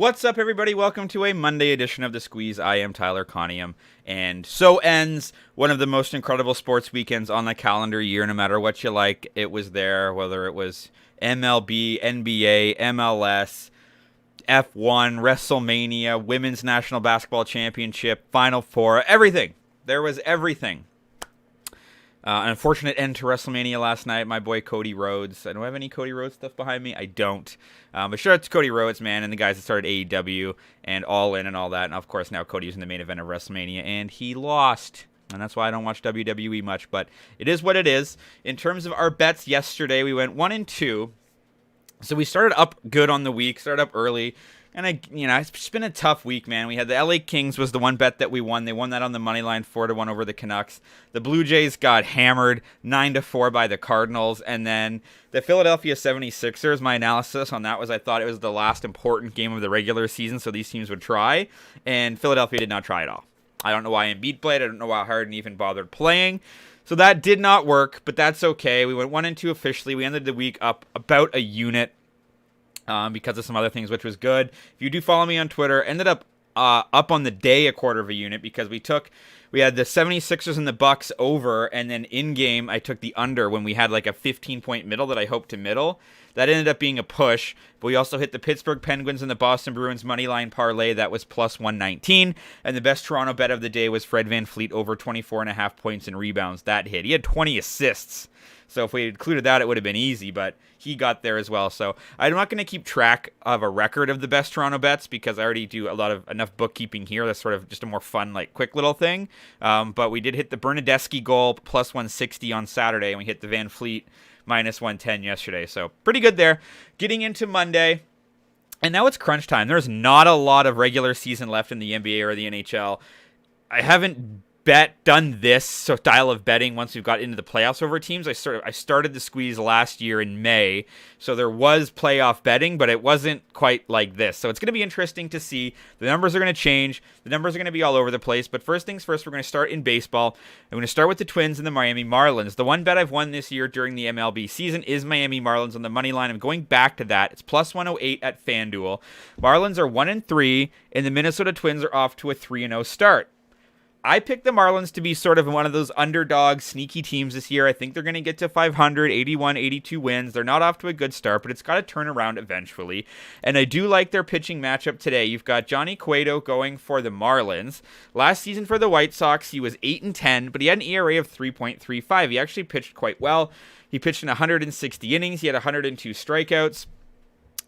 What's up, everybody? Welcome to a Monday edition of The Squeeze. I am Tyler Conium, and so ends one of the most incredible sports weekends on the calendar year. No matter what you like, it was there, whether it was MLB, NBA, MLS, F1, WrestleMania, Women's National Basketball Championship, Final Four, everything. There was everything. An unfortunate end to WrestleMania last night. My boy Cody Rhodes. Do I have any Cody Rhodes stuff behind me? I don't. But shout out to Cody Rhodes, man, and the guys that started AEW and All In and all that. And of course, now Cody's in the main event of WrestleMania, and he lost. And that's why I don't watch WWE much. But it is what it is. In terms of our bets yesterday, we went 1-2. So we started up good on the week, started up early. And it's just been a tough week, man. We had the LA Kings was the one bet that we won. They won that on the money line 4-1 over the Canucks. The Blue Jays got hammered 9-4 by the Cardinals. And then the Philadelphia 76ers, my analysis on that was I thought it was the last important game of the regular season, so these teams would try. And Philadelphia did not try at all. I don't know why Embiid played. I don't know why Harden even bothered playing. So that did not work, but that's okay. We went 1-2 officially. We ended the week up about a unit. Because of some other things, which was good. If you do follow me on Twitter, ended up on the day a quarter of a unit because we had the 76ers and the Bucks over, and then in game I took the under when we had like a 15-point middle that I hoped to middle. That ended up being a push, but we also hit the Pittsburgh Penguins and the Boston Bruins money line parlay. That was plus 119, and the best Toronto bet of the day was Fred VanVleet over 24.5 points and rebounds. That hit. He had 20 assists. So if we included that, it would have been easy, but he got there as well. So I'm not going to keep track of a record of the best Toronto bets because I already do enough bookkeeping here. That's sort of just a more fun, quick little thing. But we did hit the Bernadeschi goal plus 160 on Saturday, and we hit the VanVleet minus 110 yesterday. So pretty good there. Getting into Monday. And now it's crunch time. There's not a lot of regular season left in the NBA or the NHL. I haven't done this style of betting once we've got into the playoffs over teams. I started the Squeeze last year in May, so there was playoff betting, but it wasn't quite like this. So it's going to be interesting to see. The numbers are going to change. The numbers are going to be all over the place. But first things first, we're going to start in baseball. I'm going to start with the Twins and the Miami Marlins. The one bet I've won this year during the MLB season is Miami Marlins on the money line. I'm going back to that. It's plus 108 at FanDuel. Marlins are 1-3, and the Minnesota Twins are off to a 3-0 start. I picked the Marlins to be sort of one of those underdog, sneaky teams this year. I think they're going to get to 500, 81, 82 wins. They're not off to a good start, but it's got to turn around eventually. And I do like their pitching matchup today. You've got Johnny Cueto going for the Marlins. Last season for the White Sox, he was 8-10, but he had an ERA of 3.35. He actually pitched quite well. He pitched in 160 innings. He had 102 strikeouts.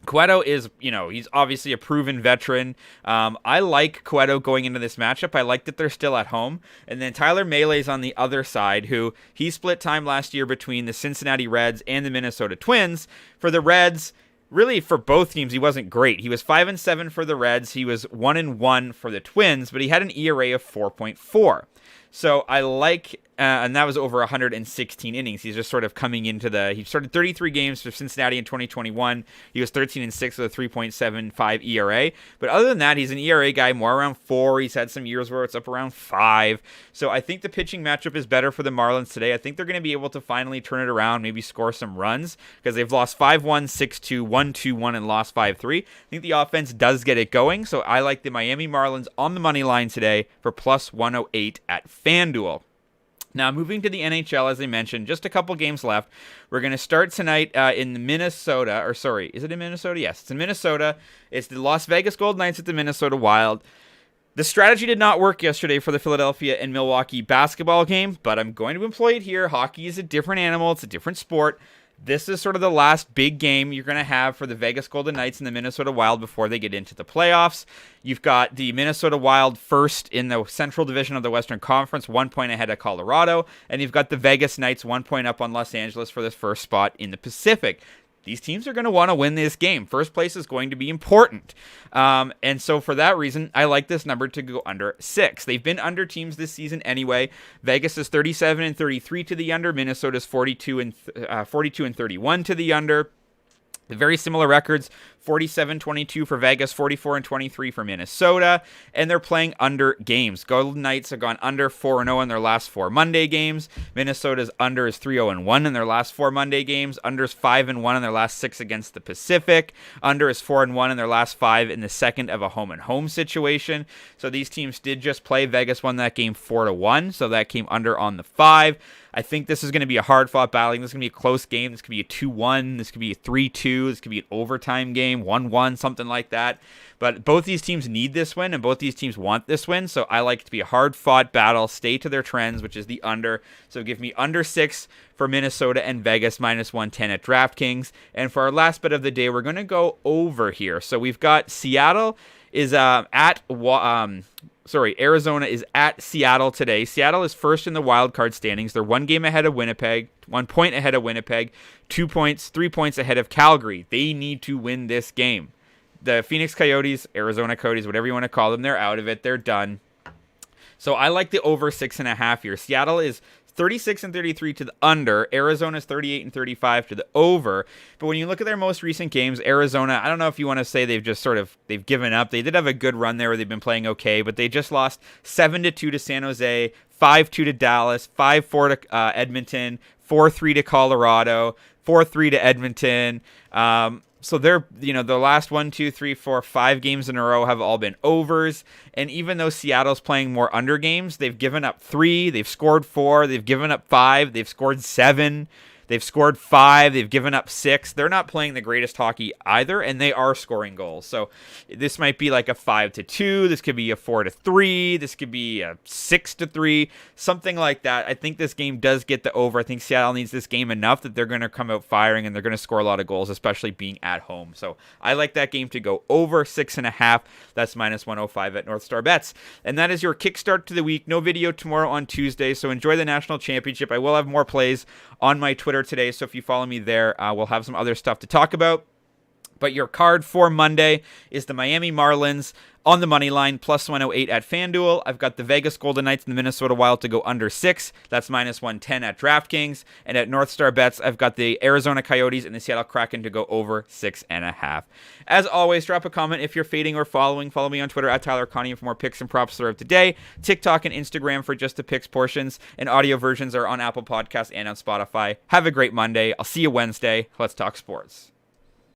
Cueto is, he's obviously a proven veteran. I like Cueto going into this matchup. I like that they're still at home. And then Tyler Mahle's on the other side, who he split time last year between the Cincinnati Reds and the Minnesota Twins. For the Reds, really for both teams, he wasn't great. He was 5-7 for the Reds. He was 1-1 for the Twins, but he had an ERA of 4.4. So I like, and that was over 116 innings. He's just sort of coming into he started 33 games for Cincinnati in 2021. He was 13-6 with a 3.75 ERA. But other than that, he's an ERA guy, more around 4. He's had some years where it's up around 5. So I think the pitching matchup is better for the Marlins today. I think they're going to be able to finally turn it around, maybe score some runs, because they've lost 5-1, 6-2, 1-2-1, and lost 5-3. I think the offense does get it going. So I like the Miami Marlins on the money line today for plus 108 at FanDuel. Now, moving to the NHL, as I mentioned, just a couple games left. We're going to start tonight in Minnesota, is it in Minnesota? Yes, it's in Minnesota. It's the Las Vegas Golden Knights at the Minnesota Wild. The strategy did not work yesterday for the Philadelphia and Milwaukee basketball game, but I'm going to employ it here. Hockey is a different animal. It's a different sport. This is sort of the last big game you're going to have for the Vegas Golden Knights and the Minnesota Wild before they get into the playoffs. You've got the Minnesota Wild first in the Central Division of the Western Conference, 1 point ahead of Colorado, and you've got the Vegas Knights 1 point up on Los Angeles for this first spot in the Pacific. These teams are going to want to win this game. First place is going to be important. And so for that reason, I like this number to go under 6. They've been under teams this season anyway. Vegas is 37-33 to the under. Minnesota's 42-31 to the under. Very similar records, 47-22 for Vegas, 44-23 for Minnesota, and they're playing under games. Golden Knights have gone under 4-0 in their last 4 Monday games. Minnesota's under is 3-0-1 in their last 4 Monday games. Under is 5-1 in their last 6 against the Pacific. Under is 4-1 in their last 5 in the second of a home-and-home situation. So these teams did just play. Vegas won that game 4-1, so that came under on the 5. I think this is going to be a hard-fought battle. This is going to be a close game. This could be a 2-1. This could be a 3-2. This could be an overtime game, 1-1, something like that. But both these teams need this win, and both these teams want this win. So I like it to be a hard-fought battle. Stay to their trends, which is the under. So give me under 6 for Minnesota and Vegas, -110 at DraftKings. And for our last bet of the day, we're going to go over here. So we've got Seattle is Arizona is at Seattle today. Seattle is first in the wild card standings. They're 1 game ahead of Winnipeg, 1 point ahead of Winnipeg, 3 points ahead of Calgary. They need to win this game. The Phoenix Coyotes, Arizona Coyotes, whatever you want to call them, they're out of it. They're done. So I like the over 6.5 here. Seattle is 36-33 to the under. Arizona's 38-35 to the over. But when you look at their most recent games, Arizona, I don't know if you want to say they've given up. They did have a good run there where they've been playing okay, but they just lost 7-2 to San Jose, 5-2 to Dallas, 5-4 to Edmonton, 4-3 to Colorado, 4-3 to Edmonton. So they're, the last 5 games in a row have all been overs. And even though Seattle's playing more under games, they've given up 3, they've scored 4, they've given up 5, they've scored 7. They've scored 5. They've given up 6. They're not playing the greatest hockey either, and they are scoring goals. So this might be like a 5-2. This could be a 4-3. This could be a 6-3. Something like that. I think this game does get the over. I think Seattle needs this game enough that they're going to come out firing, and they're going to score a lot of goals, especially being at home. So I like that game to go over 6.5. That's -105 at North Star Bets. And that is your kickstart to the week. No video tomorrow on Tuesday, so enjoy the National Championship. I will have more plays on my Twitter today, so if you follow me there, we'll have some other stuff to talk about. But your card for Monday is the Miami Marlins on the money line, +108 at FanDuel. I've got the Vegas Golden Knights and the Minnesota Wild to go under 6. That's -110 at DraftKings. And at North Star Bets, I've got the Arizona Coyotes and the Seattle Kraken to go over 6.5. As always, drop a comment if you're fading or following. Follow me on Twitter at Tyler Connie for more picks and props throughout the day. TikTok and Instagram for just the picks portions. And audio versions are on Apple Podcasts and on Spotify. Have a great Monday. I'll see you Wednesday. Let's talk sports.